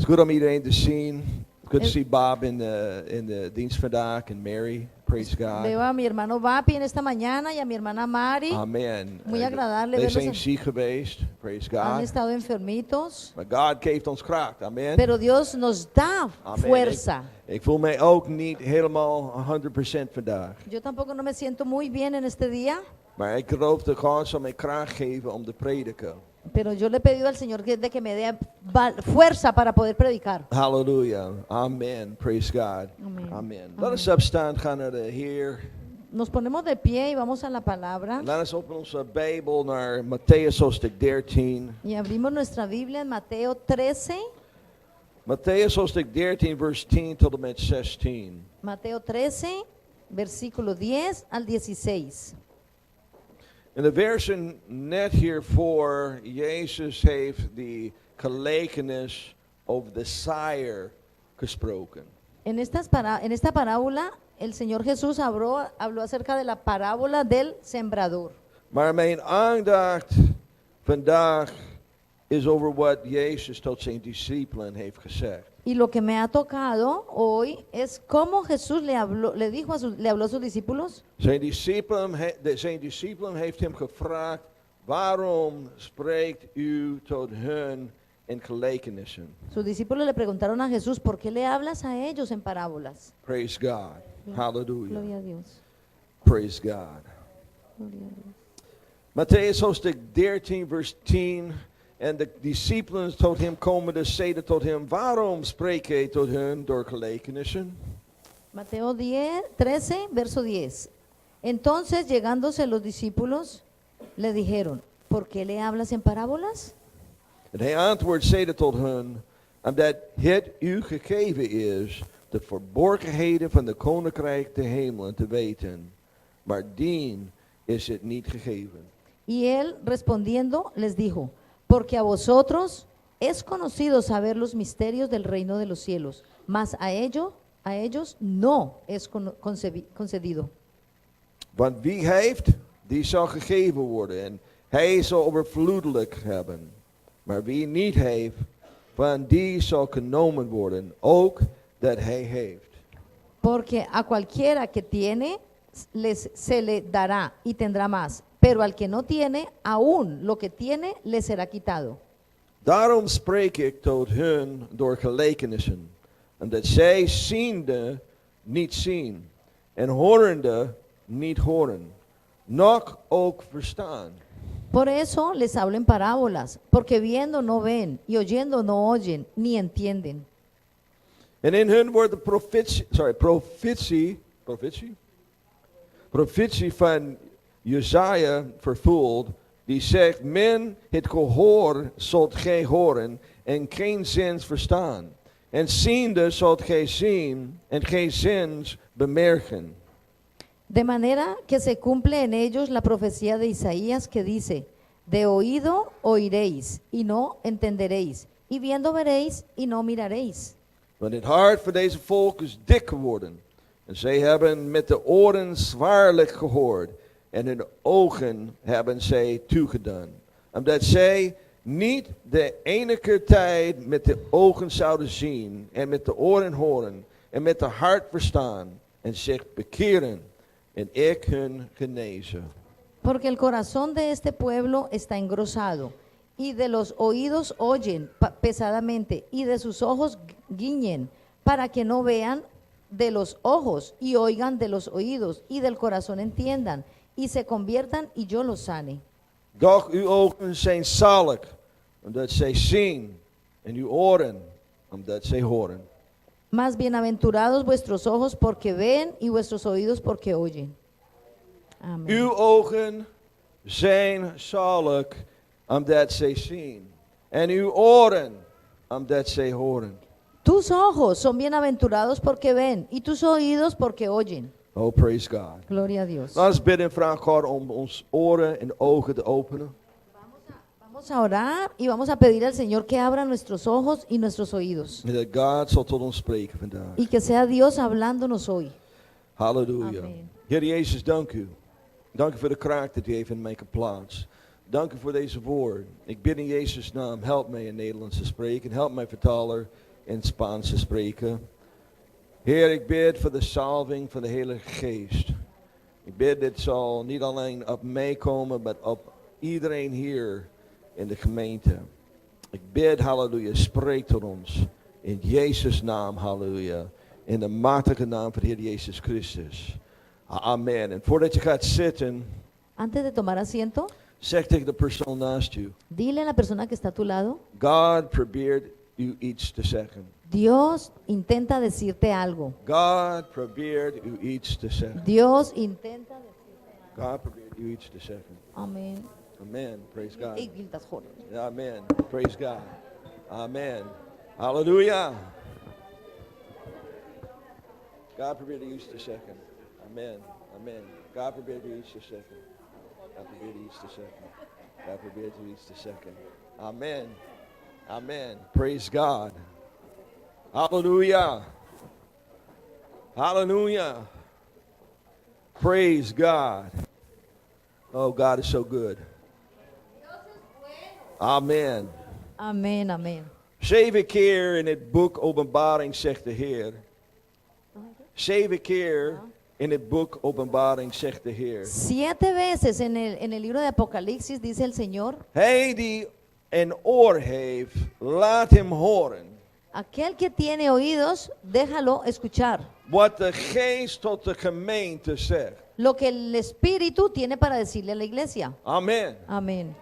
goed om iedereen te zien. Good to Es- see Bob in de dienst vandaag and Mary. Praise God. Veo a mi hermano Vapi en esta mañana y a mi hermana Mari. Amen. Muy agradable They verlos. zijn ziek geweest. Praise Han God. estado enfermitos. Maar God geeft ons kracht. Amen. Pero Dios nos da Amen. fuerza. Ik voel mij ook niet helemaal 100% vandaag. Yo tampoco no me siento muy bien en este día. Maar ik geloof dat God zal mij kracht geven om te prediken. Pero yo le he pedido al Señor que me dé fuerza para poder predicar. Hallelujah. Amen. Praise God. Amen. Amen. Amen. Let us opstaan, gaan naar de Heer. Nos ponemos de pie y vamos a la palabra. Laat ons openen onze Bijbel naar Matthäus hoofdstuk 13. Y abrimos nuestra Biblia en Mateo 13. Matthäus hoofdstuk 13, vers 10 tot en met 16. Mateo 13, versículo 10 al 16. In de versen net hiervoor, Jezus heeft die gelijkenis over de saaier gesproken. En esta parábola, el Señor Jesús habló acerca de la parábola del sembrador. Maar mijn aandacht vandaag is over wat Jezus tot zijn discipelen heeft gezegd. Y lo que me ha tocado hoy es cómo Jesús le habló a sus discípulos. Zijn discipelen heeft hem gevraagd, waarom spreekt u tot hun in gelijkenissen? Sus discípulos le preguntaron a Jesús, ¿por qué le hablas a ellos en parábolas? Praise God. Hallelujah. Gloria a Dios. Praise God. Gloria a Dios. Matthäus hoofdstuk 13 vers 10. En de discipelen tot hem komende zeiden tot hem, waarom spreek hij tot hun door gelijkenissen? Mateo 13, verso 10. Entonces, llegándose los discípulos, le dijeron, ¿por qué le hablas en parábolas? En hij antwoordt zeide tot hen, omdat het u gegeven is de verborgenheden van de koninkrijk der hemelen te weten, maar dien is het niet gegeven. Y él, respondiendo, les dijo, porque a vosotros es conocido saber los misterios del reino de los cielos, mas a ellos no es concedido. Want wie heeft, die zal gegeven worden en hij zal overvloedelijk hebben. Maar wie niet heeft, van die zal genomen worden, ook dat hij heeft. Porque a cualquiera que tiene, se le dará y tendrá más. Pero al que no tiene, aún lo que tiene, le será quitado. Daarom spreek ik tot hun door gelijkenissen, omdat zij ziende niet zien en horende niet horen, noch ook verstaan. Por eso les hablo en parábolas, porque viendo no ven y oyendo no oyen, ni entienden. En in hun wordt de profetie van Jesaja vervuld, die zegt, men het gehoor zult gij horen en geen zins verstaan. En ziende zult gij zien en geen zins bemerken. De manera que se cumple en ellos la profecía de Isaías que dice, de oído oiréis y no entenderéis, y viendo veréis y no miraréis. Want het hart van deze volk is dik geworden. En zij hebben met de oren zwaarlijk gehoord. En hun ogen hebben zij toegedaan. Omdat zij niet de enige tijd met de ogen zouden zien. En met de oren horen. En met de hart verstaan. En zich bekeren. En ik hun genezen. Porque el corazón de este pueblo está engrosado, y de los oídos oyen pesadamente, y de sus ojos guiñen, para que no vean de los ojos, y oigan de los oídos, y del corazón entiendan, y se conviertan, y yo los sane. Doch uw ogen zijn zalig, omdat zij zien. En uw oren, omdat zij horen. Más bienaventurados vuestros ojos porque ven, y vuestros oídos porque oyen. Amén. Uw ogen zijn zalig, omdat zij zien. En uw oren, omdat zij horen. Tus ojos son bienaventurados porque ven, y tus oídos porque oyen. Oh, praise God. Gloria a Dios. Laat ons bidden en vragen God om ons oren en ogen te openen. Vamos a orar y vamos a pedir al Señor que abra nuestros ojos y nuestros oídos. En dat God zal tot ons spreken vandaag. Y que sea Dios hablándonos hoy. Halleluja. Amen. Heer Jezus, dank u. Dank u voor de kracht dat u heeft in mij geplaatst. Dank u voor deze woord. Ik bid in Jezus' naam, help mij in Nederlands te spreken. Help mij vertaler in Spaans te spreken. Heer, ik bid voor de salving van de Heilige Geest. Ik bid dit zal niet alleen op mij komen, maar op iedereen hier in de gemeente. Ik bid, halleluja, spreek tot ons. In Jezus' naam, halleluja. In de machtige naam van de Heer Jezus Christus. Amen. En voordat je gaat zitten, Antes de tomar asiento, zeg tegen de persoon naast je. dile a la persona que está a tu lado, God probeert u iets te zeggen. Dios intenta decirte algo. God probeert u iets te zeggen. Dios intenta decirte God probeert u iets te zeggen. algo. Amen. Amen. Praise God. Ik wil dat horen. Amen. Praise God. Amen. Hallelujah. God probeert u iets te zeggen. Amen. Amen. God probeert u iets te zeggen. God probeert u iets te zeggen. God probeert u iets te zeggen. Amen. Amen. Praise God. Hallelujah. Hallelujah. Praise God. Oh, God is so good. Amen. Amén, amén. 7 keer in het boek Openbaring zegt de Heer. 7 keer in het boek Openbaring zegt de Heer. 7 veces en el libro de Apocalipsis dice el Señor, Hij die een oor heeft, laat hem horen. aquel que tiene oídos, déjalo escuchar. Wat de geest tot de gemeente zegt. Lo que el Espíritu tiene para decirle a la iglesia. Amen. Amén.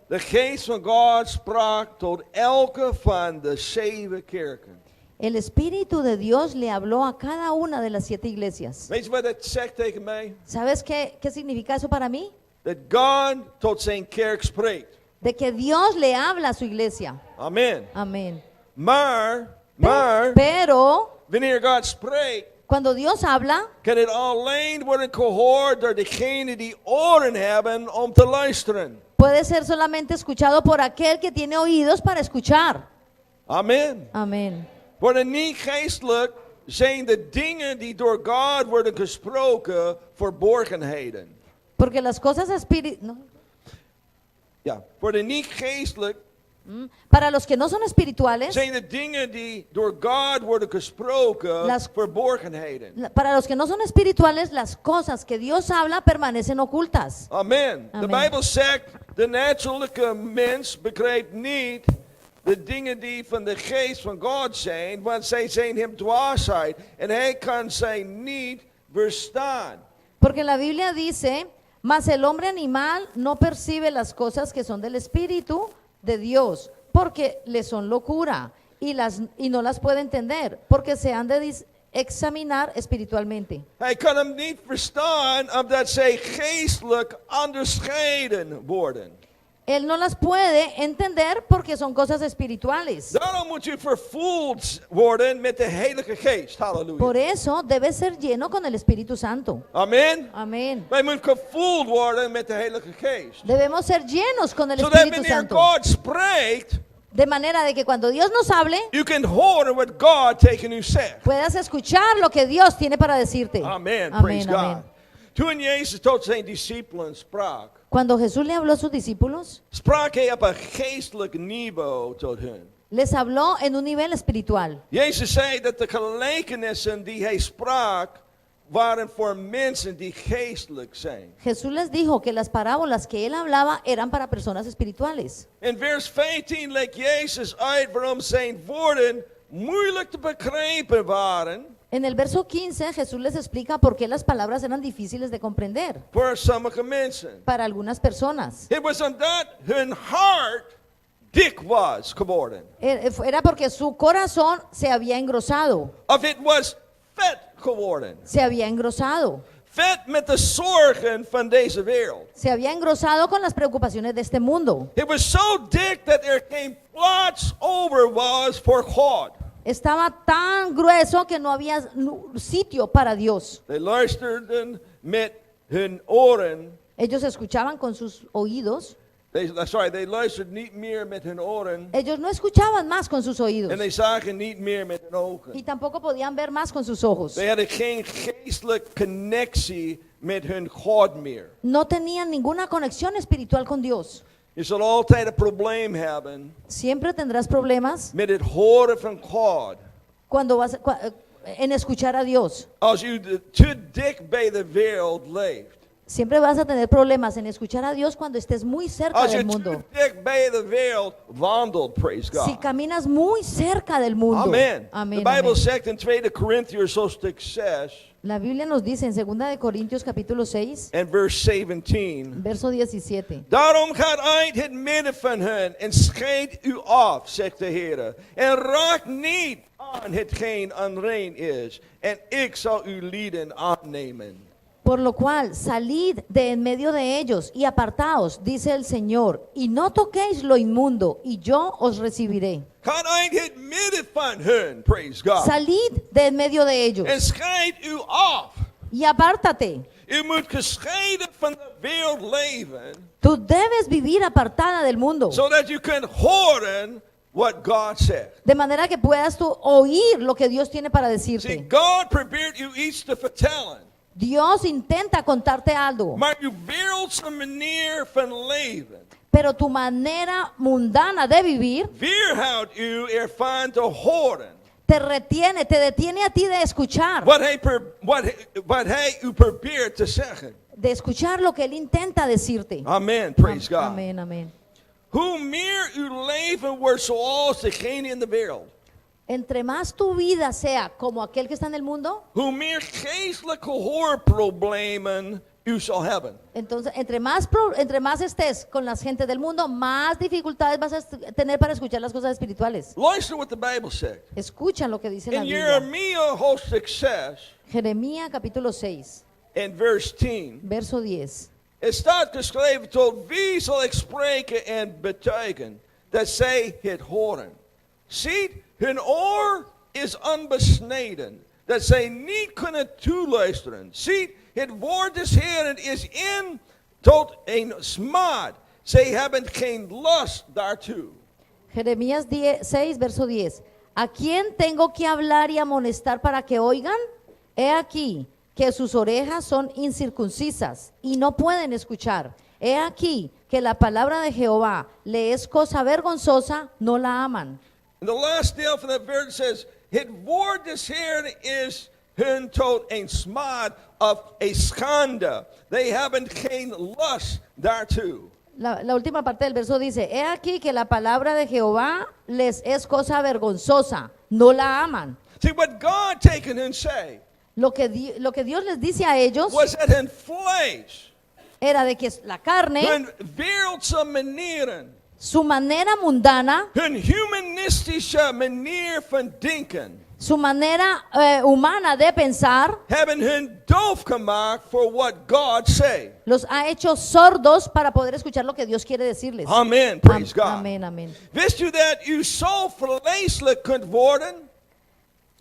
De geest van God sprak tot elke van de 7 kerken. El Espíritu de Dios le habló a cada una de las 7 iglesias. Weet je wat dat zegt tegen mij? ¿Sabes qué significa eso para mí? Dat God tot zijn kerk spreekt. De que Dios le habla a su iglesia. Amen. Amén. Maar, Pero wanneer God spreekt, cuando Dios habla, kan het alleen worden gehoord door degenen die oren hebben om te luisteren. puede ser solamente escuchado por aquel que tiene oídos para escuchar. Amen. Amén. Worden niet geestelijk zijn de dingen die door God worden gesproken verborgenheden. Porque las cosas espirituales, Ja, worden niet geestelijk para los que no son espirituales, zijn de dingen die door God worden gesproken Las- verborgenheden. para los que no son espirituales, las cosas que Dios habla permanecen ocultas. Amen. De Amen. Bijbel zegt, de natuurlijke mens begrijpt niet de dingen die van de geest van God zijn, want zij zijn hem dwaasheid en hij kan zij niet verstaan. Porque la Biblia dice, mas el hombre animal no percibe las cosas que son del Espíritu de Dios, porque le son locura y no las puede entender, porque se han de examinar espiritualmente. Hij kan hem niet verstaan omdat zij geestelijk onderscheiden worden. Él no las puede entender porque son cosas espirituales. Daarom moet je vervuld worden met de Heilige Geest. Por Halleluja. eso debe ser lleno con el Espíritu Santo. Amen. Amén. Wij moeten gevuld worden met de Heilige Geest. Debemos ser llenos con el Zodat Espíritu wanneer Santo. God spreekt, De manera de que cuando Dios nos hable, u kunt horen wat God tegen u zegt. puedas escuchar lo que Dios tiene para decirte. Amen. Amén, Praise God. amén. Toen Jezus tot zijn discipelen sprak, Cuando Jesús le habló a sus discípulos, sprak hij op een geestelijk niveau tot hen. les habló en un nivel espiritual. Jezus zei dat de gelijkenissen die hij sprak, waren voor mensen die geestelijk zijn. Jesús les dijo que las parábolas que él hablaba eran para personas espirituales. In vers 15 legt Jezus uit waarom zijn woorden moeilijk te begrijpen waren En el verso 15 Jesús les explica por qué las palabras eran difíciles de comprender voor sommige mensen. para algunas personas. Het was omdat hun hart dik was geworden. Era porque su corazón se había engrosado, Of het was vet geworden. se había engrosado, Vet met de zorgen van deze wereld. se había engrosado con las preocupaciones de este mundo. Het was zo dik dat er geen plaats over was voor God. Estaba tan grueso que no había sitio para Dios. They luisterden met hun oren. Ellos escuchaban con sus oídos. They luisterden niet meer met hun oren. Ellos no escuchaban más con sus oídos En they zagen niet meer met hun y ogen. tampoco podían ver más con sus ojos. They hadden geen geestelijke connectie met hun God meer. No tenían ninguna conexión espiritual con Dios. Je zal altijd een probleem hebben Siempre tendrás problemas met het horen van God. cuando en escuchar a Dios. Als u te dik bij de wereld leeft. Siempre vas a tener problemas en escuchar a Dios cuando estés muy cerca Als del je te mundo. dik bij de wereld wandelt, praise Si God. caminas muy cerca del mundo. Amen. Amén, De Bijbel amén. zegt in 2 Corinthians hoofdstuk 6 La Biblia nos dice en 2 de Corintios capítulo 6, en vers 17. verso 17. Daarom gaat uit het midden van hen en scheid u af, zegt de Heer. En raak niet aan hetgeen onrein is. En ik zal uw lieden aannemen. Por lo cual, salid de en medio de ellos y apartaos, dice el Señor, y no toquéis lo inmundo, y yo os recibiré. Gaat uit het midden van hen, praise God. Salid de en medio de ellos En scheid u af. y apártate. U moet gescheiden van de wereld leven, Tú debes vivir apartada del mundo, zodat u kunt horen what God zegt. de manera que puedas tú oír lo que Dios tiene para See, decirte. God probeert u iets te vertellen, Dios intenta contarte algo, maar uw wereldse manier van leven pero tu manera mundana de vivir weerhoudt u ervan te horen te detiene a ti de escuchar, wat hij u probeert te zeggen. de escuchar lo que Él intenta decirte. Amen, praise God. Amén, amén. Hoe meer uw leven wordt zoals degene in de wereld, Entre más tu vida sea como aquel que está en el mundo, hoe meer geestelijke hoorproblemen u zal hebben. entonces entre más estés con la gente del mundo, más dificultades vas a tener para escuchar las cosas espirituales. Luister wat de Bijbel zegt. Escucha lo que dice la In Biblia. Jeremia hoofdstuk 6 Jeremías capítulo 6, en vers 10. verso 10. Het staat geschreven, tot wie zal ik spreken en betuigen, dat zij het horen. Ziet, hun oor is onbesneden, dat zij niet kunnen toeluisteren. Ziet, het woord des Heeren is in tot een smaad. Zij hebben geen lust daartoe. Jeremías 6, verso 10. ¿A quién tengo que hablar y amonestar para que oigan? He aquí que sus orejas son incircuncisas y no pueden escuchar. He aquí que la palabra de Jehová le es cosa vergonzosa, no la aman. En de last deel van het vers says, het woord des Heeren is hun tot een smaad of een schande. They hebben geen lust daartoe. La última parte del verso dice, he aquí que la palabra de Jehová les es cosa vergonzosa, no la aman. See, what God taken and say Lo que Dios les dice a ellos was that hun vlees, era de que la carne, hun wereldse manieren, su manera mundana, hun humanistische manier van denken, su manera humana de pensar, hebben hun doof gemaakt voor what God say. los ha hecho sordos para poder escuchar lo que Dios quiere decirles. Amen, praise God. Amén, amén. Wist u dat u zo vleeselijk kunt worden?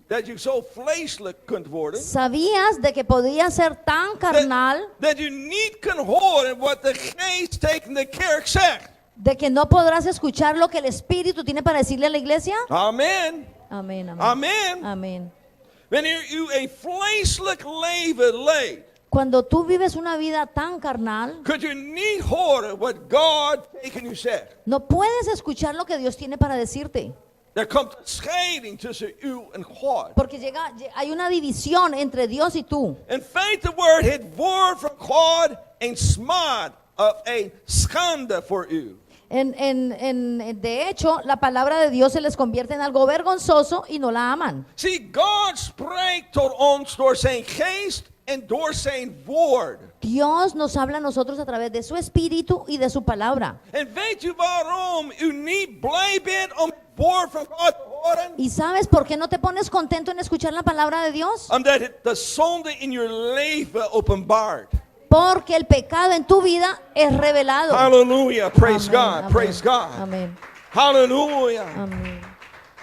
Dat u zo vleeselijk kunt worden? ¿Sabías de que podía ser tan carnal, Dat u niet kunt horen wat de geest tegen de kerk zegt? de que no podrás escuchar lo que el Espíritu tiene para decirle a la iglesia? Amen. Amén, amén. Amen. Amén. Wanneer u een vleeselijk leven leidt, Cuando tú vives una vida tan carnal, kunt u niet horen wat God tegen u zegt. no puedes escuchar lo que Dios tiene para decirte. Er komt een scheiding tussen u en God. Porque hay una división entre Dios y tú. In feite wordt het woord van God een smaad of een schande voor u. De hecho, la palabra de Dios se les convierte en algo vergonzoso y no la aman. See, God spreekt tot ons door zijn geest en door zijn woord. Dios nos habla a nosotros a través de su espíritu y de su palabra. En weet u waarom u niet blij bent om het woord van God te horen? ¿Y sabes por qué no te pones contento en escuchar la palabra de Dios? Omdat het de zonde in je leven openbaart. Porque el pecado en tu vida es revelado. Hallelujah, praise Amén, God, amén, praise God. Amén. Hallelujah. Amén.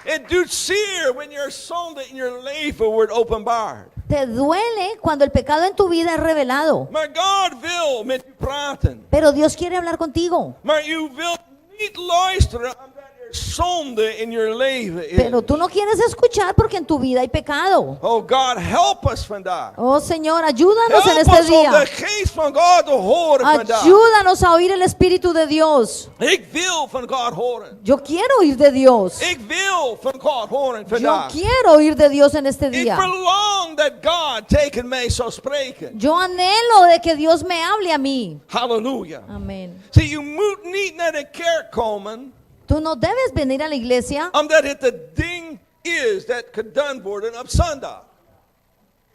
Het doet zeer wanneer je zonde in je leven wordt openbaard. Te duele cuando el pecado en tu vida es revelado. Maar God wil met u praten. Pero Dios quiere hablar contigo. Maar u wilt niet luisteren omdat er zonde in your leven is. Pero tú no quieres escuchar porque en tu vida hay pecado. Oh God, help us vandaag. Oh Señor, ayúdanos en Help este ons om día. de geest van God te horen vandaag. Ayúdanos a oír el Espíritu de Dios. Ik wil van God horen. Yo quiero oír de Dios. Ik wil van God horen Yo vandaag. quiero oír de Dios en este Ik día. verlang dat God tegen mij zou spreken. Yo anhelo de que Dios me hable a mí. Halleluja. Amén. Zie, je moet niet naar de kerk komen Tú no debes venir a la iglesia omdat het een ding is dat gedaan wordt op zondag.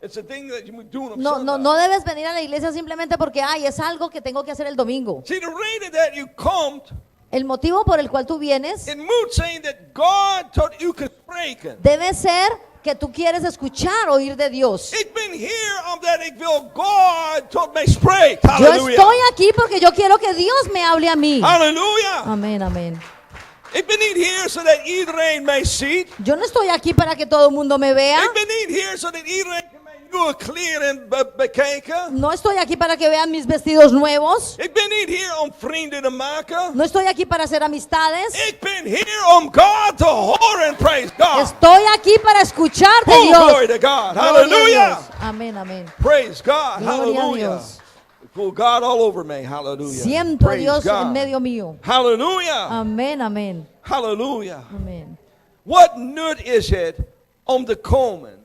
It's a thing that je moet doen op zondag. no debes venir a la iglesia simplemente porque ay, es algo que tengo que hacer el domingo. Zie, de reden dat je komt, El motivo por el cual tú vienes het moet zijn dat God tot u kan spreken. debe ser que tú quieres escuchar, oír de Dios. Ik ben hier omdat ik wil God tot mij spreekt. Yo Halleluja. estoy aquí porque yo quiero que Dios me hable a mí. Halleluja. Amén, amén. Ik ben niet hier zodat iedereen mij ziet. Yo no estoy aquí para que todo el mundo me vea. Ik ben niet hier zodat iedereen mijn nieuwe kleren bekijken. No estoy aquí para que vean mis vestidos nuevos. Ik ben niet hier om vrienden te maken. No estoy aquí para hacer amistades. Ik ben hier om God te horen. Praise God. Estoy aquí para escuchar de Oh, Dios. glory to God. Gloria a Hallelujah. Dios. Amén, amén. Praise God. Gloria a Hallelujah. Dios. I feel God all over me. Hallelujah. Siento a Praise Dios God. en medio mío. Hallelujah. Amén, amén, Hallelujah. amén. Wat nut is het om te komen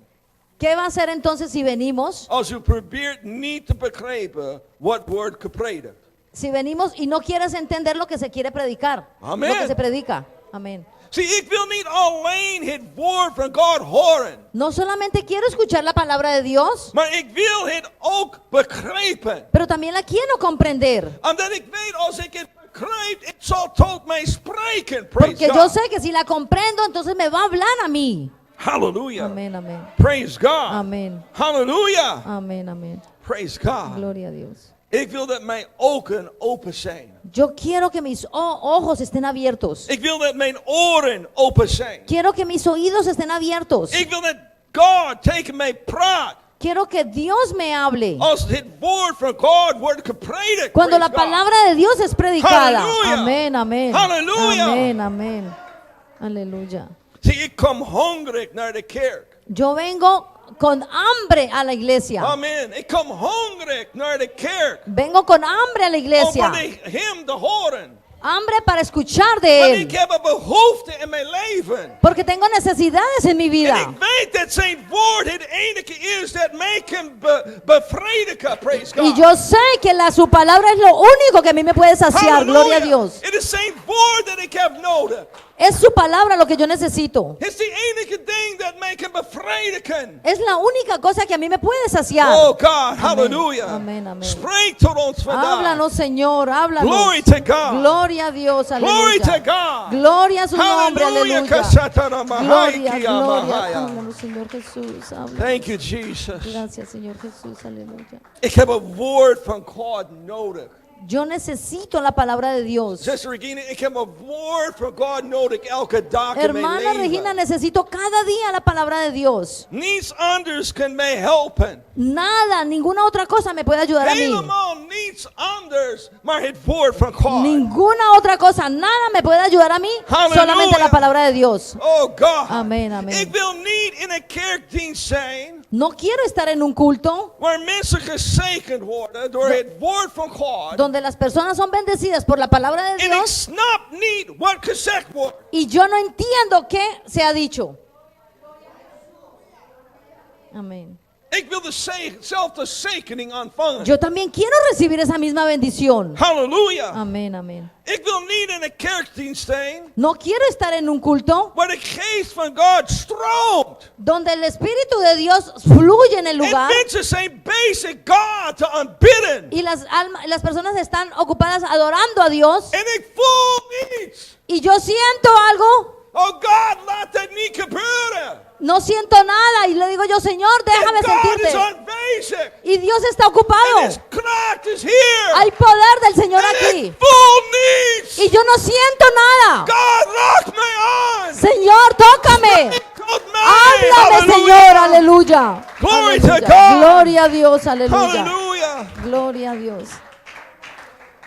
¿Qué va a hacer entonces si venimos? als u probeert niet te begrijpen wat wordt gepredikt? Si venimos y no quieres entender lo que se quiere predicar. Amén. Lo que se predica. Amén. Zie, ik wil niet alleen het woord van God horen, No solamente quiero escuchar la palabra de Dios, maar ik wil het ook begrijpen. pero también la quiero comprender. Omdat ik weet, als ik het begrijp, het zal tot mij spreken. Praise Porque yo God. sé que si la comprendo, entonces me va a hablar a mí. Hallelujah. Amén, amén. Praise God. Amén. Hallelujah. Amén, amén. Praise God. Gloria a Dios. Ik wil dat mijn ogen open zijn. Yo quiero que mis ojos estén abiertos. Ik wil dat mijn oren open zijn. Quiero que mis oídos estén abiertos. Ik wil dat God tegen mij praat. Quiero que Dios me hable. Als het woord van God wordt gepredikt. Cuando la praise God. palabra de Dios es predicada. Halleluja. Amén, amén. Halleluja. Amén, amén. Aleluya. Zie, ik kom hongerig naar de kerk. Yo vengo con hambre a la iglesia. Amen. Ik kom hongerig naar de kerk. Vengo con hambre a la Om iglesia. van hem te horen. Hambre para escuchar de Want ik Él. heb een behoefte in mijn leven. Porque tengo necesidades en mi En vida. ik weet dat zijn woord het enige is dat mij kan bevredigen. Praise God. Y yo sé que su palabra es lo único que a mí me puede saciar. Gloria a Dios. Het is zijn woord dat ik heb nodig. Es su palabra lo que yo necesito. Het is de enige ding dat mij kan bevredigen. Es la única cosa que a mí me puede saciar. Oh God, hallelujah. Amén, amén. Spreek tot ons vandaag. Háblanos, Señor, háblanos. Glory to God. Gloria a Dios, Glory to aleluya. God. Gloria a su nombre, Hallelujah. aleluya. Kasatana Gloria, mahaiki gloria. amahaya. Háblanos, Señor Jesús, háblanos. Thank you, Jesus. Gracias, Señor Jesús, aleluya. Ik heb een woord van God nodig. Yo necesito la palabra de Dios. Zuster Regina, ik heb een woord van God nodig elke dag in mijn Hermana Regina, leven. necesito cada día la palabra de Dios. Niets anders kan mij helpen. Nada, ninguna otra cosa me puede ayudar a mí. Helemaal niets anders, maar het woord van God. Ninguna otra cosa, nada me puede ayudar a mí. Halleluja. Solamente la palabra de Dios. Oh God. Amén, amén. Ik wil niet in een kerkdienst zijn No quiero estar en un culto waar mensen gezegend worden door het woord van God. donde las personas son bendecidas por la palabra de En ik Dios snap niet wat gezegd wordt. y yo no entiendo qué se ha dicho. Amén. Ik wil dezelfde zegening ontvangen. Yo también quiero recibir esa misma bendición. Halleluja. Amén, amén. Ik wil niet in een kerkdienst zijn No quiero estar en un culto waar de geest van God stroomt. donde el Espíritu de Dios fluye en el En lugar mensen zijn bezig God te aanbidden. y las personas están ocupadas adorando a Dios En ik voel iets. y yo siento algo, Oh God, laat dat niet gebeuren. no siento nada y le digo yo, Señor, déjame En God is sentirte. aanwezig. Y Dios está ocupado. En His kracht is hier. Hay poder del Señor En aquí. ik voel niets. Y yo no siento nada. God, raak mij aan. Señor, tócame. Tot mij. Háblame, Señor. Aleluya. Glory to Aleluya. God. Gloria a Dios. Aleluya. Hallelujah. Gloria a Dios.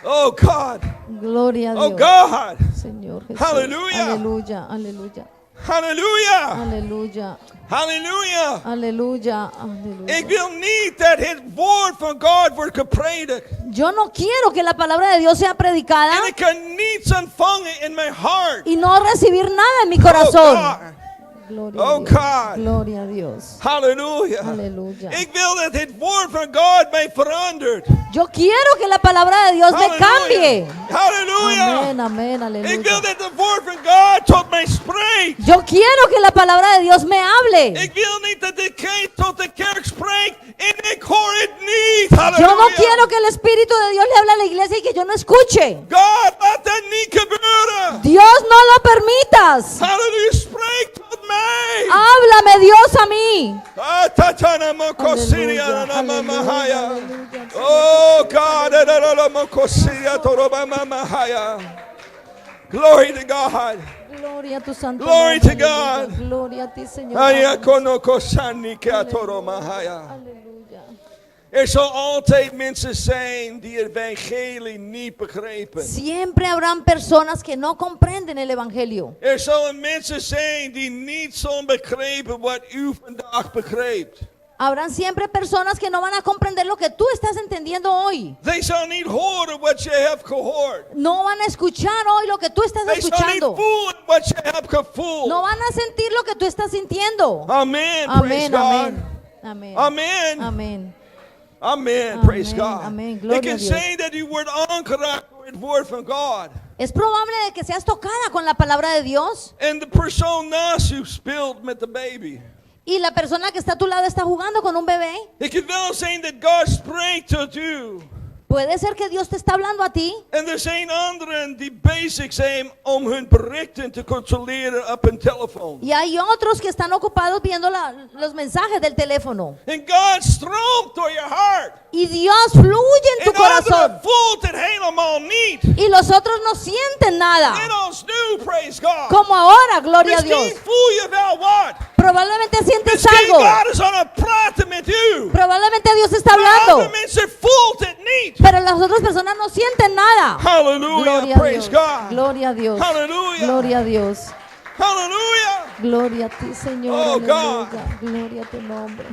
Oh God. Gloria a Oh Dios. God. Señor Jesús. Hallelujah. Aleluya, aleluya, Hallelujah. aleluya, Hallelujah. aleluja, Ik aleluja. wil niet dat het woord van God wordt gepredikt. Yo no quiero que la palabra de Dios sea predicada En ik kan niets ontvangen in mijn hart. y no recibir nada en mi Oh corazón. God. Gloria Oh a Dios. God. Gloria a Dios. Hallelujah. Aleluya. Ik wil dat het woord van God mij verandert. Yo quiero que la palabra de Dios me cambie. Hallelujah. Amén, amén, Ik wil aleluya. dat het woord van God tot mij spreekt. Yo quiero que la palabra de Dios me hable. Ik wil niet dat de kerk tot de kerk spreekt en ik hoor het niet. Yo Halleluja. no quiero que el Espíritu de Dios le hable a la iglesia y que yo no escuche. God, laat dat niet gebeuren. Dios, no lo permitas. Halleluja, spreek tot mij. Háblame, Dios, a mí. Ah, tatana mokosiria Aleluya, na mamahaya. aleluya, aleluya. Oh God, adadada mokosiria toroba mamahaya. Glory to God. Gloria a tu santo Glory nombre, to aleluya. God. Gloria a ti, Señor. Aya kono kosani keatoro mahaya. Aleluya. Er zal altijd mensen zijn die het evangelie niet begrijpen. Siempre habrán personas que no comprenden el evangelio. Er zullen mensen zijn die niet zullen begrijpen wat u vandaag begrijpt. Habrán siempre personas que no van a comprender lo que tú estás entendiendo hoy. Zij zullen niet horen wat je hebt gehoord. No van a escuchar hoy lo que tú estás Zij zullen niet escuchando. voelen wat je hebt gevoeld. No van a sentir lo que tú estás sintiendo. Amen. Praise Amén, God. amén. Amén. Amen. Amén. Amen. Praise Amén, God. amén. Ik Gloria a kan Dios. zijn dat u wordt aangeraakt door het woord van God. Es probable de que seas tocada con la palabra de Dios En de persoon naast u speelt met de baby. y la persona que está a tu lado está jugando con un bebé. Het kan wel zijn dat God spreekt tot u. Puede ser que Dios te está hablando a ti. En er zijn anderen die bezig zijn om hun berichten te controleren op hun telefoon. Y hay otros que están ocupados viendo los mensajes del teléfono. En God stroomt door je hart. Y Dios fluye en tu En anderen corazón. voelt het helemaal niet. Y los otros no sienten nada. Net als nu, praise God. Como ahora, gloria a Dios. Misschien voel je wel wat. Probablemente sientes Misschien algo. God is aan het praten met u. Probablemente Dios está Maar andere hablando. mensen voelt het niet. Pero las otras personas no sienten nada. Hallelujah, Gloria a praise Dios. God. Gloria a Dios. Hallelujah. Gloria a Dios. Hallelujah. Gloria a ti, Señor. Oh, Aleluya. God. Gloria a tu nombre.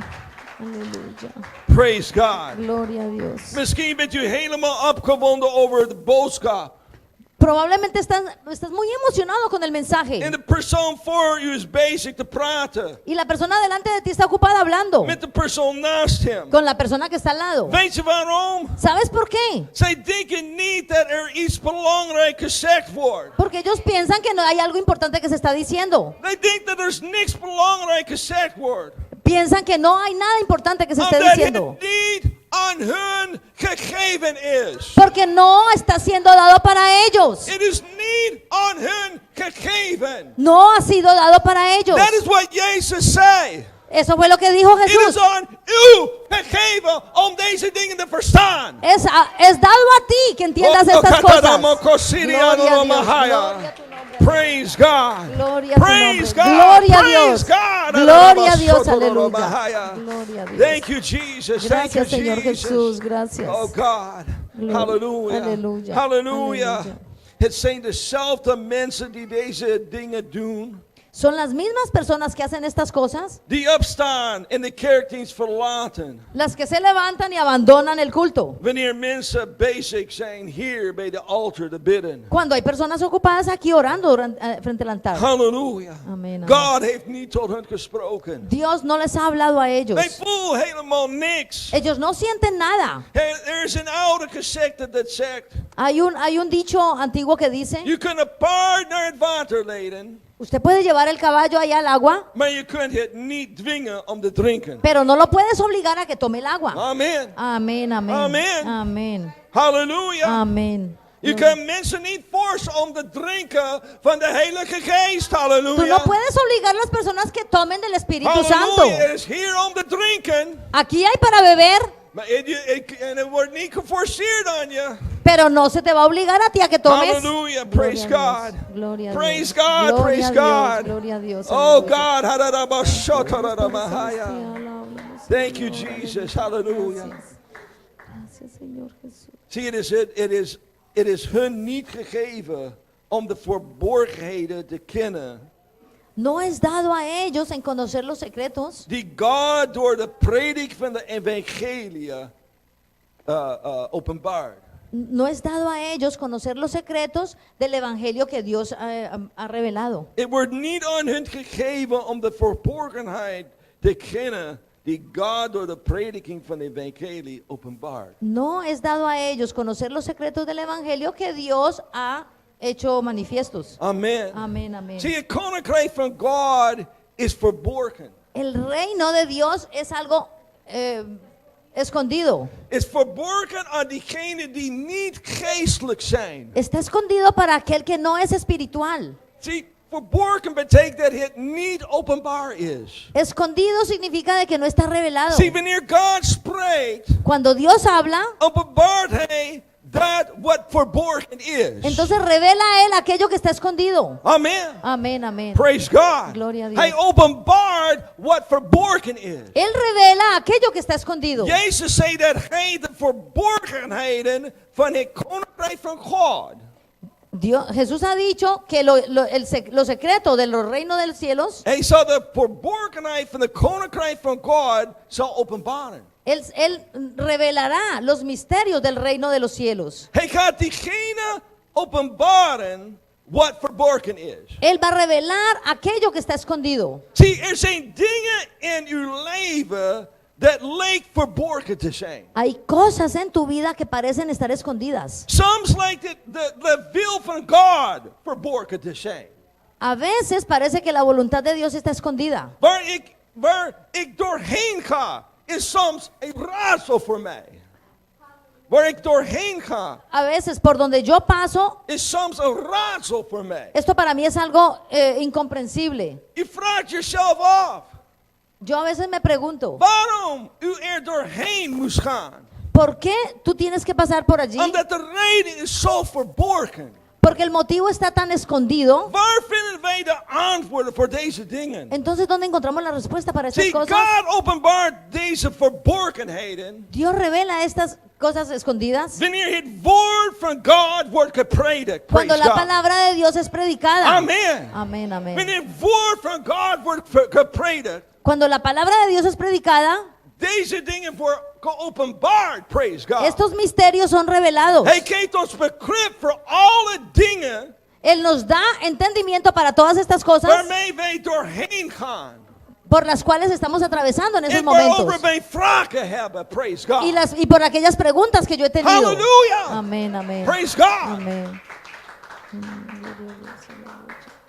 Aleluya. Praise God. Gloria a Dios. Misschien bent u helemaal opgewonden over de boodschap. Probablemente estás muy emocionado con el mensaje. En de persoon voor u is bezig te praten. Y la persona delante de ti está ocupada hablando Met de persoon naast hem. con la persona que está al lado. Weet je waarom? ¿Sabes por qué? Zij denken niet dat er iets belangrijks gezegd wordt. Porque ellos piensan que no hay algo importante que se está diciendo. Zij denken dat er niks belangrijks gezegd wordt. Piensan que no hay nada importante que se esté Omdat diciendo. het niet aan hun gegeven is. Porque no está siendo dado para ellos. Het is niet aan hun gegeven. No ha sido dado para ellos. Dat is wat Jezus zei. Eso fue lo que dijo Het is Jesús. aan u gegeven om deze dingen te verstaan. Es dado a ti que entiendas estas cosas. Gloria a Dios. Gloria a tu nombre. Praise God. Gloria a tu Praise nombre. God. Gloria a Praise Dios. God. Gloria a Dios. Aleluya. Gloria a Dios. Thank you, Jesus. Thank you, Gracias, Señor Jesus. Jesús. Gracias. Oh God. Gloria. Hallelujah. Halleluja. Hallelujah. Halleluja. Het zijn dezelfde mensen die deze dingen doen. Son las mismas personas que hacen estas cosas Die opstaan en de kerkdienst verlaten. las que se levantan y abandonan el culto. Wanneer mensen bezig zijn hier bij de altaar te bidden. Cuando hay personas ocupadas aquí orando frente al altar. Halleluja. Amén, amén. God heeft niet tot hen gesproken. Dios no les ha hablado a ellos. Wij voelen helemaal niks. Ellos no sienten nada. Er is een oude gezegde dat zegt. Hay un dicho antiguo que dice, Je kunt een paard naar het water leiden. usted puede llevar el caballo allá al agua, Maar je kunt het niet dwingen om te drinken. pero no lo puedes obligar a que tome el agua. Amen. Amén, amén. Amén. Amén. Halleluja. Amén. Je kan mensen niet forcen om te drinken van de Heilige Geest. Tú Halleluja. no puedes obligar a las personas que tomen del Espíritu Santo. Halleluja. Er is hier om te drinken. Aquí hay para beber, Maar het wordt niet geforceerd aan je. pero no se te va a obligar a ti a que tomes. Hallelujah. Praise God. Gloria a Praise Dios. God. Gloria Praise a Dios. God. Gloria a Dios. Oh Aleluya. God. Hadadabashotaradamahaya. Háblanos, Thank you, Señor. Jesus. Hallelujah. Gracias, Señor Jesús. See, it is het is hun niet gegeven om de verborgenheden te kennen No es dado a ellos en conocer los secretos die God door de predik van de evangelie openbaart. No es dado a ellos conocer los secretos del evangelio que Dios ha revelado. Het wordt niet aan hun gegeven om de verborgenheid te kennen die God door de prediking van de evangelie openbaart. No es dado a ellos conocer los secretos del evangelio que Dios ha hecho manifiestos. Amen. Amén, amén. Zie, het koninkrijk van God is verborgen. El reino de Dios es algo escondido. Is verborgen aan diegenen die niet geestelijk zijn. Está escondido para aquel que no es espiritual. Zie, verborgen betekent dat het niet openbaar is. Escondido significa de que no está revelado. Zie, wanneer God spreekt, Cuando Dios habla, openbaart hij dat wat verborgen is. entonces revela a él aquello que está escondido. Amen. Amén, amén. Praise God. Gloria a Dios. Hij openbaart wat verborgen is. Él revela aquello que está escondido. Jezus zei dat hij de verborgenheden van het koninkrijk van God Jesús ha dicho que lo secreto de los reinos de los cielos, hij zal de verborgenheid van het koninkrijk van God zal openbaren. él revelará los misterios del reino de los cielos. Hij gaat diegene openbaren wat verborgen is. Él va a revelar aquello que está escondido. Zie, er zijn dingen in uw leven dat lijkt verborgen te zijn. Hay cosas en tu vida que parecen estar escondidas. Soms lijkt het de wil van God verborgen te zijn. A veces parece que la voluntad de Dios está escondida. Waar ik doorheen ga, is soms een raadsel voor mij. Waar ik doorheen ga, A veces por donde yo paso, is soms een raadsel voor mij. esto para mí es algo incomprensible. Je vraagt jezelf af, Yo a veces me pregunto, waarom u er doorheen moest gaan? ¿por qué tú tienes que pasar por allí? Omdat de reden is zo verborgen. Porque el motivo está tan escondido. Waar vinden wij de antwoorden voor deze dingen? Entonces, ¿dónde encontramos la respuesta para estas Zie, cosas? God openbaart deze verborgenheden Dios revela estas cosas escondidas wanneer het woord van God wordt gepredikt. cuando Praise la God. palabra de Dios es predicada. Amen. Amén, amén. Wanneer het woord van God wordt gepredikt, Cuando la palabra de Dios es predicada, deze dingen worden geopenbaard. Praise God. estos misterios son revelados. Hij geeft ons begrip voor alle dingen Él nos da entendimiento para todas estas cosas waarmee wij doorheen gaan. por las cuales estamos atravesando en esos En waarover momentos. wij vragen hebben. Praise God. Y por aquellas preguntas que yo he tenido. Halleluja. Amén, amén. Praise God. Amén.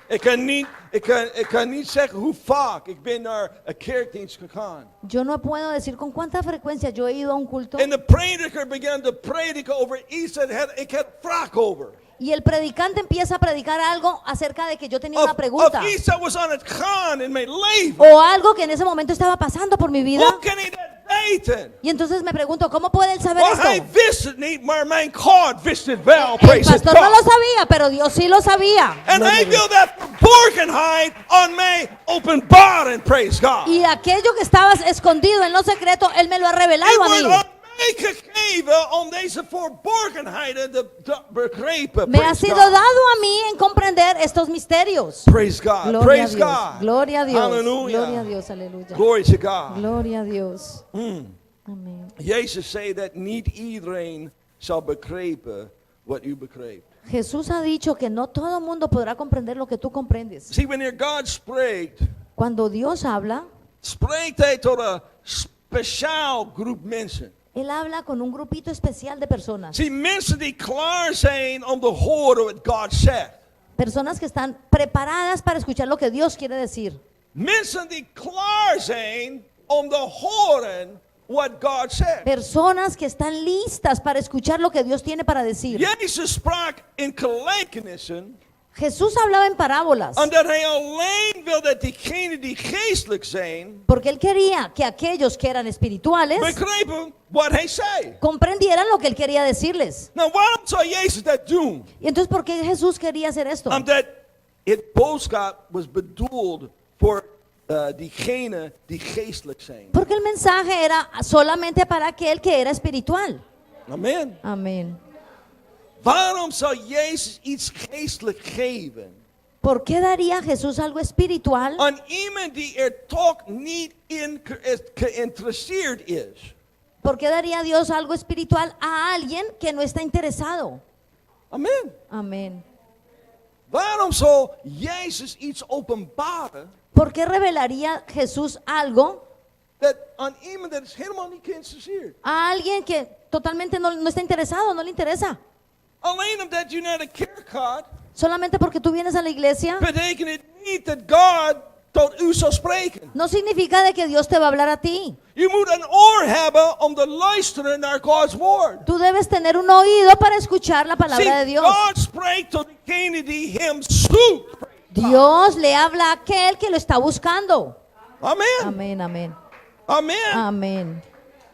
Ik kan niet zeggen hoe vaak ik ben naar een kerkdienst gegaan. Yo no puedo decir con cuánta frecuencia yo he ido a un culto En de prediker began te prediken over iets dat ik had vraag over. y el predicante empieza a predicar algo acerca de que yo tenía una Of pregunta iets dat was aan het gaan in mijn leven. o algo que en ese momento estaba pasando por mi vida. Hoe kan hij dat weten? Y entonces me pregunto, ¿cómo puede él saber Want hij esto? wist het niet, maar mijn God wist het wel. El Praise pastor no lo God. sabía, pero Dios sí lo sabía. En hij wil dat verborgenheid aan mij openbaren. Praise God. Y aquello que estaba escondido en lo secreto, Él me lo ha Het revelado a wordt mí. aan mij gegeven om deze verborgenheden te begrijpen. Me ha Praise sido God. dado a mí en comprender estos misterios. Praise God. Gloria a Praise Dios. God. Gloria a Dios. Hallelujah. Gloria a Dios. Aleluya. Glory to God. Gloria a Dios. Amén. Jezus zei dat niet iedereen zal begrijpen wat u begrijpt. Jesús ha dicho que no todo el mundo podrá comprender lo que tú comprendes. Zie, wanneer God spreekt, Cuando Dios habla, spreekt hij tot een speciaal groep mensen. Él habla con un grupito especial de personas. Zie, mensen die klaar zijn om te horen wat God zegt. Personas que están preparadas para escuchar lo que Dios quiere decir. Mensen die klaar zijn om te horen wat God zegt. Personas que están listas para escuchar lo que Dios tiene para decir. Jezus sprak in gelijkenissen, Jesús hablaba en parábolas omdat hij alleen wil dat diegenen die geestelijk zijn, porque Él quería que aquellos que eran espirituales begrijpen wat hij zei. comprendieran lo que Él quería decirles. Nou, waarom zou Jezus dat doen? Y entonces, ¿por qué Jesús quería hacer esto? Omdat het boodschap was bedoeld voor diegenen die geestelijk zijn. Porque el mensaje era solamente para aquel que era espiritual. Amen. Amén. Waarom zou Jezus iets geestelijk geven ¿Por qué daría Jesús algo espiritual aan iemand die toch niet in geïnteresseerd is? ¿Por qué daría Dios algo espiritual a alguien que no está interesado? Amen. Amén. Waarom zou Jezus iets openbaren ¿Por qué revelaría Jesús algo dat aan iemand dat is helemaal niet geïnteresseerd? a alguien que totalmente no está interesado, no le interesa? Alleen omdat je naar de kerk gaat, Solamente porque tú vienes a la iglesia, betekent het niet dat God tot u zal spreken. no significa de que Dios te va a hablar a ti. Je moet een oor hebben om te luisteren naar Gods woord. Tú debes tener un oído para escuchar la palabra de See, Dios. God spreekt tot degene die hem zoekt. Dios le habla a aquel que lo está buscando. Amen. Amén, amén, Amen. amén,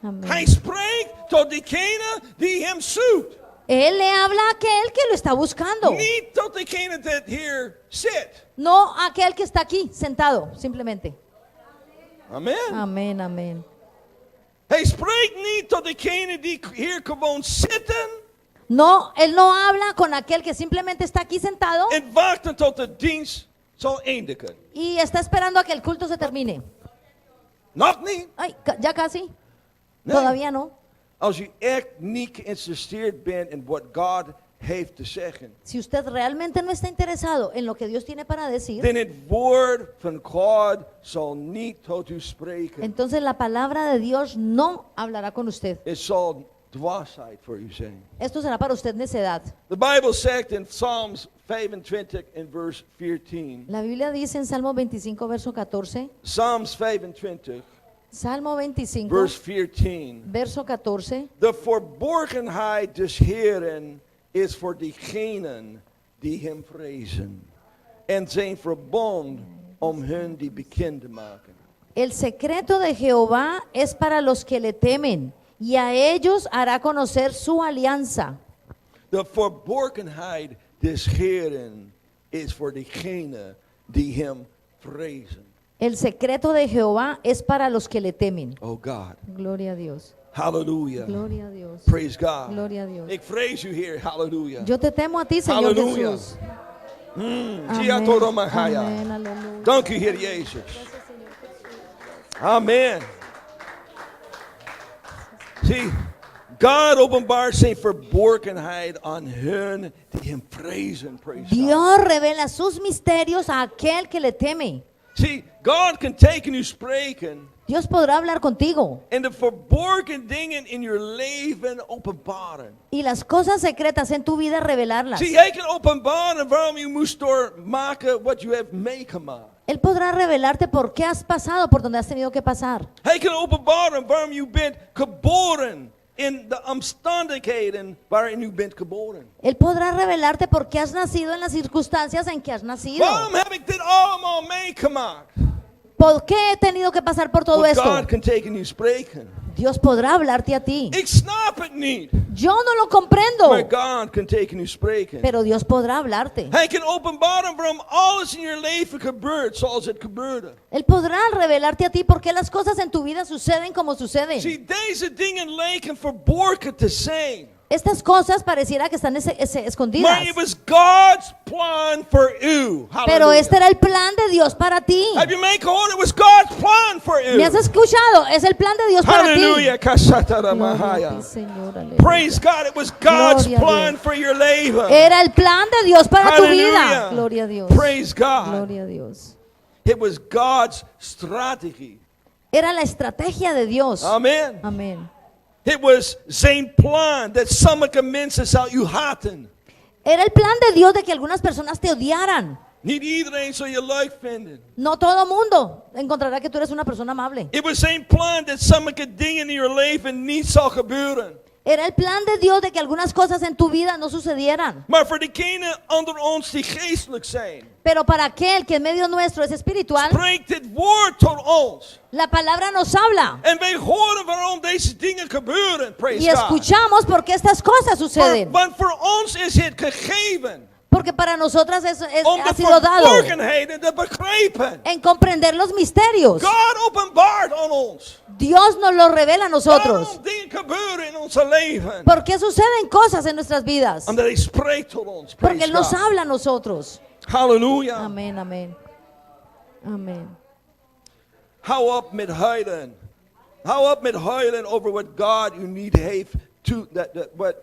Hij amén. spreekt tot degene die hem zoekt. Él le habla a aquel que lo está buscando, Niet tot degene dat hier zit. no a aquel que está aquí sentado, simplemente. Amen. Amén, amén. Hij spreekt niet tot degene die hier gewoon zitten No, él no habla con aquel que simplemente está aquí sentado en wachten tot de dienst zal eindigen. y está esperando a que el culto se termine. Nog niet. Ay, ya casi. Nee. Todavía no. Als u echt niet geïnteresseerd bent in wat God heeft te zeggen, Si usted realmente no está interesado en lo que Dios tiene para decir, dan het woord van God zal niet tot u spreken. entonces la palabra de Dios no hablará con usted. Het zal dwaasheid voor u zijn. Esto será para usted necedad. De Bijbel zegt in Psalms 25 en vers 14. La Biblia dice en Salmo 25, verso 14, Psalms 25, Salmo 25, vers 14. verso 14, De verborgenheid des Heeren is voor diegenen die hem vrezen. En zijn verbond om hun die bekend te maken. el secreto de Jehová es para los que le temen, y a ellos hará conocer su alianza. De verborgenheid des Heeren is voor diegenen die hem vrezen. El secreto de Jehová es para los que le temen. Oh God. Gloria a Dios. Hallelujah. Gloria a Dios. Praise God. Gloria a Dios. Ik vrees u, Heer. Hallelujah. Yo te temo a ti, Señor Halleluja. Jesús. Gia Toromahaya. Amén, aleluya. Dank u, Heer Jezus. Amen. Zie, God openbaart zijn verborgenheid aan hun die hem vrezen. Praise God. Dios revela sus misterios a aquel que le teme. Zie, God kan tegen u spreken Dios podrá hablar contigo en de verborgen dingen in uw leven openbaren. y las cosas secretas en tu vida revelarlas. Zie, hij kan openbaren waarom u moest doormaken wat u hebt meegemaakt. Él podrá revelarte por qué has pasado por donde has tenido que pasar. Hij kan openbaren waarom u bent geboren in de omstandigheden waarin u bent geboren. Él podrá revelarte por qué has nacido en las circunstancias en que has nacido. Waarom heb ik dit allemaal meegemaakt? ¿Por qué he tenido que pasar por todo Want esto? God kan tegen u spreken. Dios podrá hablarte a ti. Ik snap het niet. Yo no lo comprendo, Maar God kan tegen u spreken. pero Dios podrá hablarte. Hij kan openbaren waarom alles in je leven gebeurt zoals het gebeurde. Él podrá revelarte a ti por qué las cosas en tu vida suceden como suceden. Zie, deze dingen lijken verborgen te zijn. Estas cosas pareciera que están escondidas, Maar het was God's plan for you. pero Hallelujah. este era el plan de Dios para ti. Heb je mij gehoord? Het was God's plan for you. ¿Me has escuchado? Es el plan de Dios para ti. Hallelujah. Gloria Kashatara a Mahaya. ti, Señor, aleluya. Praise God. It was God's Gloria a plan Dios. for your leven. Era el plan de Dios para tu Hallelujah. vida. Gloria a Dios. Praise God. Gloria a Dios. It was God's strategy. Era la estrategia de Dios. Amen. Amén. Het was zijn plan dat sommige mensen zou u haten. Era el plan de Dios de que algunas personas te odiaran. Niet iedereen zal je leuk vinden. No todo mundo encontrará que tú eres una persona amable. Het was zijn plan dat sommige dingen in je leven niet zal gebeuren. Era el plan de Dios de que algunas cosas en tu vida no sucedieran. Maar voor degenen onder ons die geestelijk zijn, Pero para aquel que en medio nuestro es espiritual, spreekt het woord tot ons. la palabra nos habla. En wij horen waarom deze dingen gebeuren. Y Praise God. escuchamos por qué estas cosas suceden. Want voor ons is het gegeven Porque para nosotras om ha de sido dado verborgenheden te begrijpen. en comprender los misterios. God openbaart aan ons Dios nos lo revela a nosotros. waarom dingen gebeuren in onze leven? ¿Por qué suceden cosas en nuestras vidas? Omdat hij spreekt tot ons. Porque Praise Él nos God. habla a nosotros. Halleluja. Amén, amén. Amén. Hou op met huilen. Hou op met huilen over wat God u niet heeft wat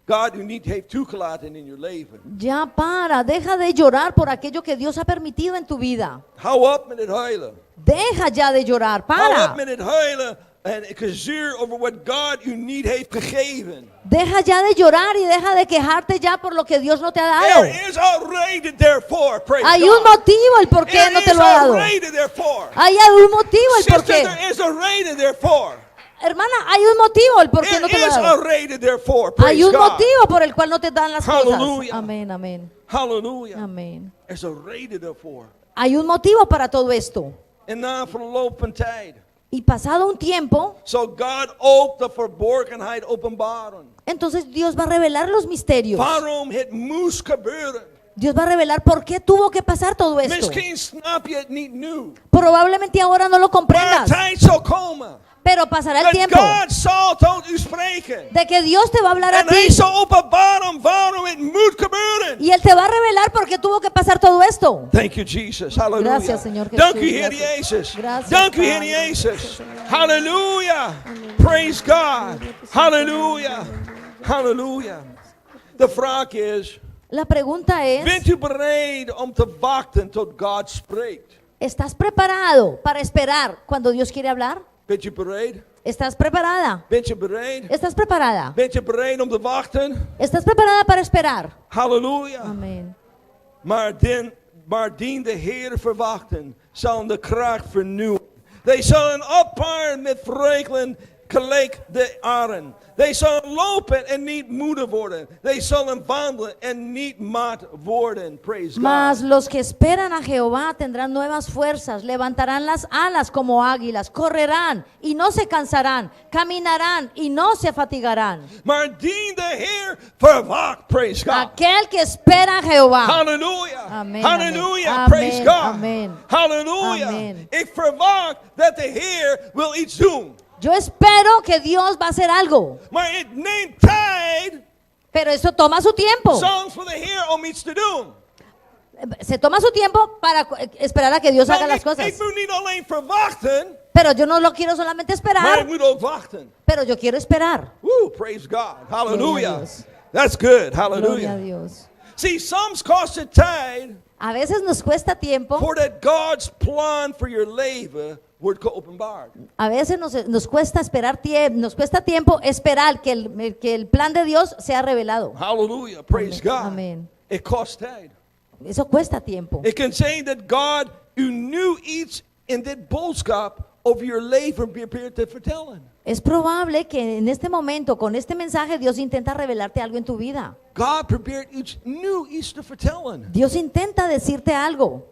God u niet heeft toegelaten in je leven. Ya para, deja de llorar por aquello que Dios ha permitido en tu vida. Hou op met het huilen. Deja ya de llorar, Hou op para. met het huilen en gezeur over wat God u niet heeft gegeven. Deja ya de llorar y deja de quejarte ya por lo que Dios no te ha dado. Er is al reden daarvoor. Praise Hay God. un motivo el por qué Er no te is lo ha al dado. reden daarvoor. Hay un motivo el por Sister, qué. there is a reden daarvoor. Hermana, hay un motivo el por qué no te lo Er is ha a dado. reden daarvoor. Hay Praise un God. motivo por el cual no te dan las cosas. Halleluja. Amén, amén, Halleluja. amén. Er is een reden daarvoor. Hay un motivo para todo esto. En na verloop van tijd Y pasado un tiempo, zal God ook de verborgenheid openbaren. entonces Dios va a revelar los misterios. Waarom het moest gebeuren. Dios va a revelar por qué tuvo que pasar todo esto. Misschien snap je het niet nu. Probablemente ahora no lo Maar comprendas, tijd zal komen. pero pasará el Dat tiempo God zal tot u spreken. de que Dios te va a hablar a En hij ti zal openbaren waarom het moet gebeuren. y Él te va a revelar por qué tuvo que pasar todo esto. Thank you, Jesus. Halleluja. Gracias, Señor Jesús. Dank u, Heer Gracias. Jezus. Gracias, Dank u, Heer Padre. Jezus. Halleluja. Praise God. Halleluja. Halleluja. De vraag is, La pregunta es, bent u bereid om te wachten tot God spreekt? ¿estás preparado para esperar cuando Dios quiere hablar? Bent u bereid? ¿Estás preparada? Bent je bereid? ¿Estás preparada? Bent je bereid om te wachten? ¿Estás preparada para esperar? Halleluja. Amén. Maar dien de Heer verwachten, zullen de kracht vernieuwen. Zij zullen opvaren met vreugden gelijk de arend. Zij zullen lopen en niet moede worden. Zij zullen wandelen en niet mat worden. Praise Mas God. los que esperan a Jehová tendrán nuevas fuerzas, levantarán las alas como águilas, correrán y no se cansarán, caminarán y no se fatigarán. Maar dien de Heer verwacht. Praise God. Aquel que espera a Jehová. Halleluja. Amen, Halleluja. amen. Praise Amen, God. amen. Halleluja. Amen. Ik verwacht dat de Heer wil iets doen. Yo espero que Dios va a hacer algo, Maar het neemt tijd pero eso toma su tiempo. soms voor de Heer om iets te doen. Se toma su tiempo para esperar a que Dios haga Want las cosas. ik moet niet alleen verwachten, Pero yo no lo quiero solamente maar ik esperar, moet ook wachten. pero yo quiero esperar. Woo, praise God. Gloria a Hallelujah. Dios. That's good. Gloria a Hallelujah. Dios. See, soms kost het tijd A veces nos cuesta tiempo, voordat God's plan voor je leven wordt geopenbaard. a veces nos cuesta esperar tiempo, nos cuesta tiempo esperar que el plan de Dios sea revelado. Hallelujah. Praise Amen. God. Amen. Het kost tijd. Eso cuesta tiempo. Ik kan zeggen dat God u nu iets in dit boodschap over je leven probeert te vertellen. Es probable que en este momento, con este mensaje, Dios intenta revelarte algo en tu vida. God probeert iets te vertellen. Dios intenta decirte algo.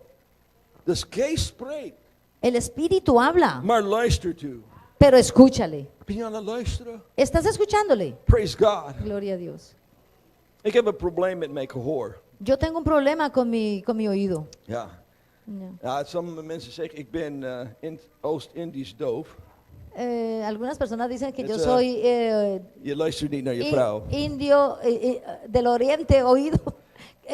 Dus geest spreekt, El Espíritu habla, maar luister toe. pero escúchale. Ben je aan het luisteren? ¿Estás escuchándole? Praise God. Gloria a Dios. Ik heb een probleem met mijn gehoor. Yo tengo un problema con mi oído. Ja. Ja. Ja, sommige mensen zeggen ik ben Oost-Indisch doof. Algunas personas dicen que yo It's, soy Je luistert niet naar je vrouw. indio del oriente, oído.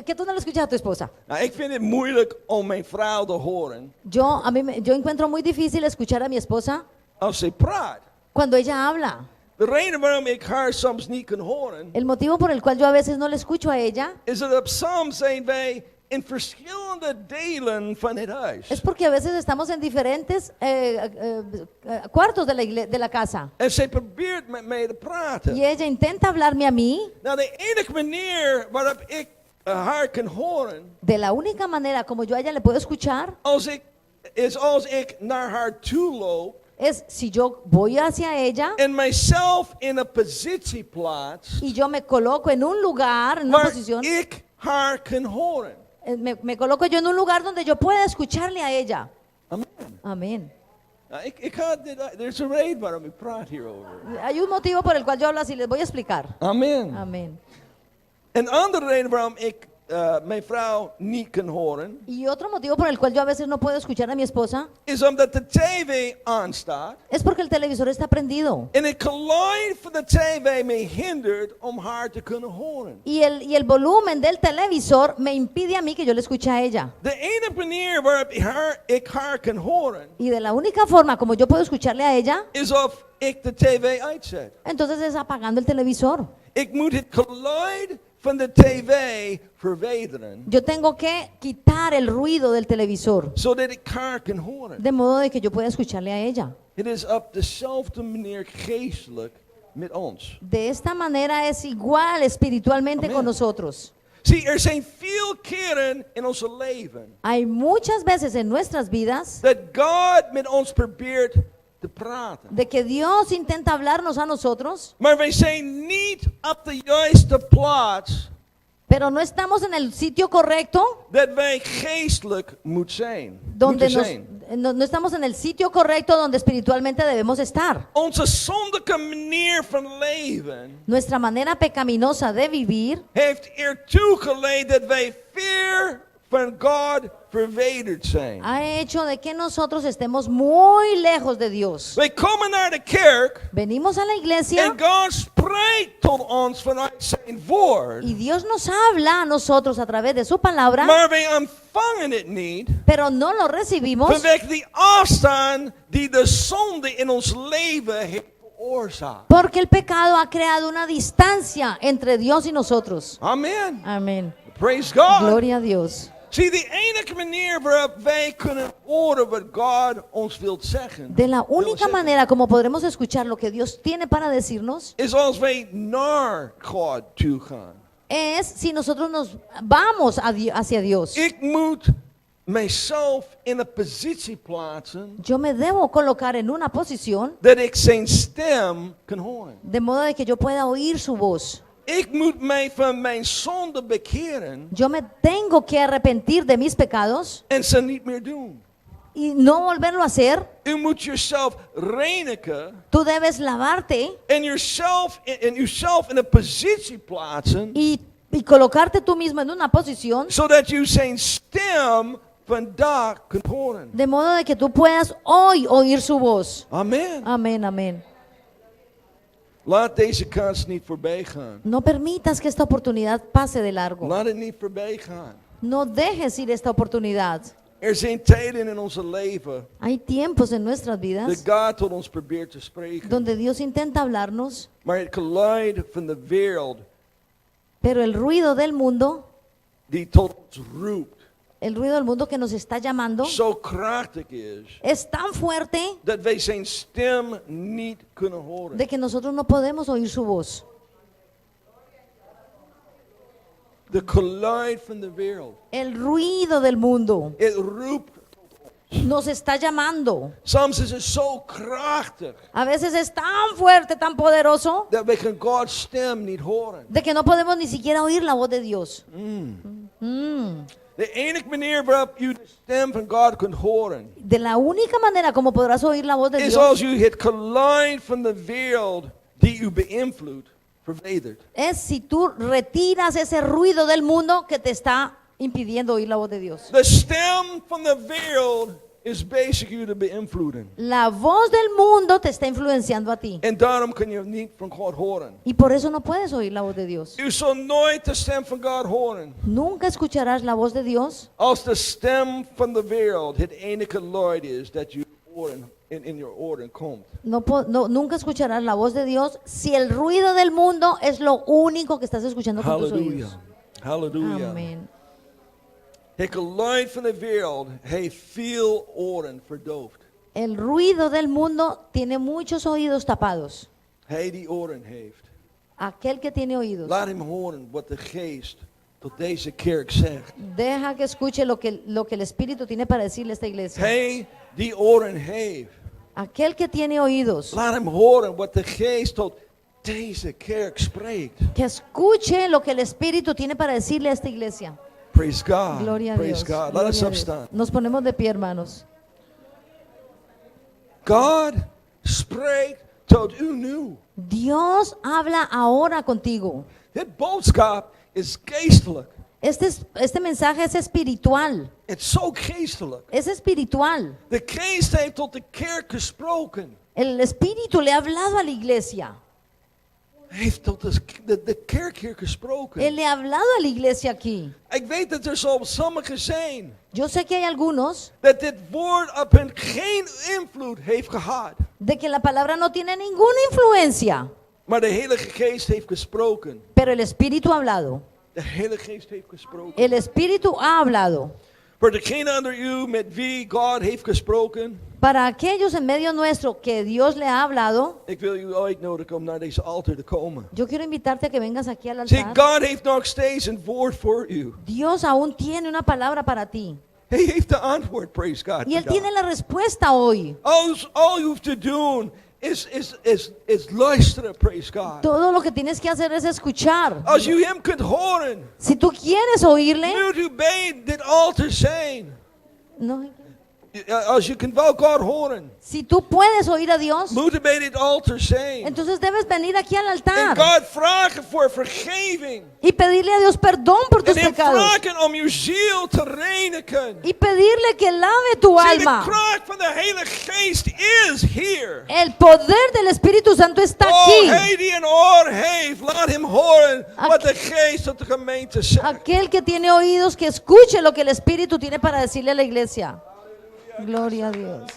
Que tú no lo escuchas a tu esposa. Nou, ik vind het moeilijk om mijn vrouw te horen Yo encuentro muy difícil escuchar a mi esposa als ze praat. cuando ella habla. De reden waarom ik haar soms niet kan horen, El motivo por el cual yo a veces no le escucho a ella is dat op soms zijn wij in verschillende delen van het huis. es porque a veces estamos en diferentes cuartos de la casa. En zij probeert met mij te praten. Y ella intenta hablarme a mí. Nou, de enige manier waarop ik haar kan horen, De la única manera como yo a ella le puedo escuchar is als ik naar haar toe loop es si yo voy hacia ella en mijzelf in een positie plaats y yo me coloco en un lugar, en una waar posición, ik haar kan horen. me coloco yo en un lugar donde yo pueda escucharle a ella. Amen. Amén. Nou, er is een reden waarom ik praat hierover. Hay un motivo por el cual yo hablo así, les voy a explicar. Amen. Amén. Een andere reden waarom ik mijn vrouw niet kan horen, Y otro motivo por el cual yo a veces no puedo escuchar a mi esposa is omdat de tv aanstaat. es porque el televisor está prendido. En het geluid van de tv me hindert om haar te kunnen horen. Y el volumen del televisor me impide a mí que yo le escuche a ella. De enige manier waarop ik haar kan horen, Y de la única forma como yo puedo escucharle a ella, is of ik de tv uitzet. entonces es apagando el televisor. Ik moet het geluid van de tv verwijderen, Yo tengo que quitar el ruido del televisor, zodat ik haar kan horen. de modo de que yo pueda escucharle a ella. Het is op dezelfde manier geestelijk met ons. De esta manera es igual espiritualmente Amén. con nosotros. Zie, er zijn veel keren in ons leven Hay muchas veces en nuestras vidas dat God met ons probeert te praten. de que Dios intenta hablarnos a nosotros, Maar wij zijn niet op de juiste plaats pero no estamos en el sitio correcto, dat wij geestelijk moeten zijn. donde Moeten nos- zijn. no estamos en el sitio correcto donde espiritualmente debemos estar. Onze zondige manier van leven Nuestra manera pecaminosa de vivir heeft ertoe geleid dat wij ver van God verwijderd zijn. ha hecho de que nosotros estemos muy lejos de Dios. Wij komen naar de kerk Venimos a la iglesia en God spreekt tot ons vanuit zijn woord. y Dios nos habla a nosotros a través de su palabra, Maar wij ontvangen het niet pero no lo recibimos vanwege die afstand die de zonde in ons leven heeft veroorzaakt. porque el pecado ha creado una distancia entre Dios y nosotros. Amen. Amén. Praise God. Gloria a Dios. Zie, de enige manier waarop wij kunnen horen wat God ons wil zeggen, De la wil única zeggen, manera como podremos escuchar lo que Dios tiene para decirnos is als wij naar God toe gaan. es si nosotros nos vamos hacia Dios. Ik moet mijzelf in een positie plaatsen Yo me debo colocar en una posición dat ik zijn stem kan horen. de modo de que yo pueda oír su voz. Ik moet mij van mijn zonde bekeren Yo me tengo que arrepentir de mis pecados en ze niet meer doen. y no volverlo a hacer. U moet jezelf reinigen Tú debes lavarte en uzelf in een positie plaatsen, y colocarte tú mismo en una posición zodat u zijn stem vandaag kunt horen. de modo de que tú puedas hoy oír su voz. Amen. Amén, amén. Laat deze kans niet voorbij gaan. No permitas que esta oportunidad pase de largo. Laat het niet voorbij gaan. No dejes ir esta oportunidad. Er zijn tijden in onze leven Hay tiempos en nuestras dat vidas God tot ons probeert te spreken. donde Dios intenta hablarnos, Maar het geluid van de wereld pero el ruido del mundo, die tot ons roept, el ruido del mundo que nos está llamando, zo krachtig es tan fuerte dat wij zijn stem niet kunnen horen. de que nosotros no podemos oír su voz. De geluid van de wereld. El ruido del mundo Het roept. nos está llamando. Soms is het zo krachtig A veces es tan fuerte, tan poderoso, dat wij gaan Gods stem niet horen. de que no podemos ni siquiera oír la voz de Dios. De enige manier waarop u de stem van God kunt horen, De la única manera como podrás oír la voz de is Dios als u het geluid van de wereld die u beïnvloedt, verwijdert. es si tú retiras ese ruido del mundo que te está impidiendo oír la voz de Dios. De stem van de wereld is bezig u te beïnvloeden. La voz del mundo te está influenciando a ti. En daarom kun je niet van God horen. Y por eso no puedes oír la voz de Dios. U zal nooit de stem van God horen Nunca escucharás la voz de Dios als de stem van de wereld het enige geluid is dat je oren in je oren komt. nunca escucharás la voz de Dios si el ruido del mundo es lo único que estás escuchando con tus Halleluja. oídos. Halleluja. Amén. Het geluid van de wereld heeft veel oren verdoofd. El ruido del mundo tiene muchos oídos tapados. Hij die oren heeft. Aquel que tiene oídos, Laat hem horen wat de geest tot deze kerk zegt. deja que escuche lo que el Espíritu tiene para decirle a esta iglesia. Hij die oren heeft. Aquel que tiene oídos, Laat hem horen wat de geest tot deze kerk spreekt. que escuche lo que el Espíritu tiene para decirle a esta iglesia. Praise God. Gloria a Praise Dios. God. Gloria Let us a Dios. opstaan. Nos ponemos de pie, hermanos. God spreekt tot u nu. Dios habla ahora contigo. Dit boodschap is geestelijk. Este mensaje es espiritual. Het is zo geestelijk. Es espiritual. De geest heeft tot de kerk gesproken. El Espíritu le ha hablado a la iglesia. Hij heeft tot de kerk hier gesproken. Él le ha hablado a la iglesia aquí. Ik weet dat er zo sommigen zijn. Yo sé que hay algunos Dat dit woord op hen geen invloed heeft gehad. de que la palabra no tiene ninguna influencia, Maar de Heilige Geest heeft gesproken. pero el Espíritu ha hablado. De Heilige Geest heeft gesproken. El Espíritu ha hablado. Voor degene onder u met wie God heeft gesproken. Para aquellos en medio nuestro que Dios le ha hablado, Ik wil u uitnodigen om naar deze altaar te komen. yo quiero invitarte a que vengas aquí al Zie, altar. God heeft nog steeds een woord voor u. Dios aún tiene una palabra para ti. Hij heeft de antwoord, praise God. Y Él tiene la respuesta hoy. All you have to doen is luisteren, praise God. Todo lo que tienes que hacer es escuchar. Als u hem kunt horen, Si tú quieres oírle, moet u bij dit altaar zijn. no, Als je kunt wel God horen, si tú puedes oír a Dios, moet u bij dit altaar zijn. entonces debes venir aquí al En altar God vragen voor vergeving. y pedirle a Dios perdón por tus En hem pecados vragen om uw ziel te reinigen. y pedirle que lave tu Zie, de alma. kracht van de Heilige Geest is hier. El poder del Espíritu Santo está Oh, aquí. hij die een oor heeft, laat hem horen wat de Geest tot de gemeente zegt. Aquel que tiene oídos, que escuche lo que el Espíritu tiene para decirle a la iglesia. Gloria a Dios.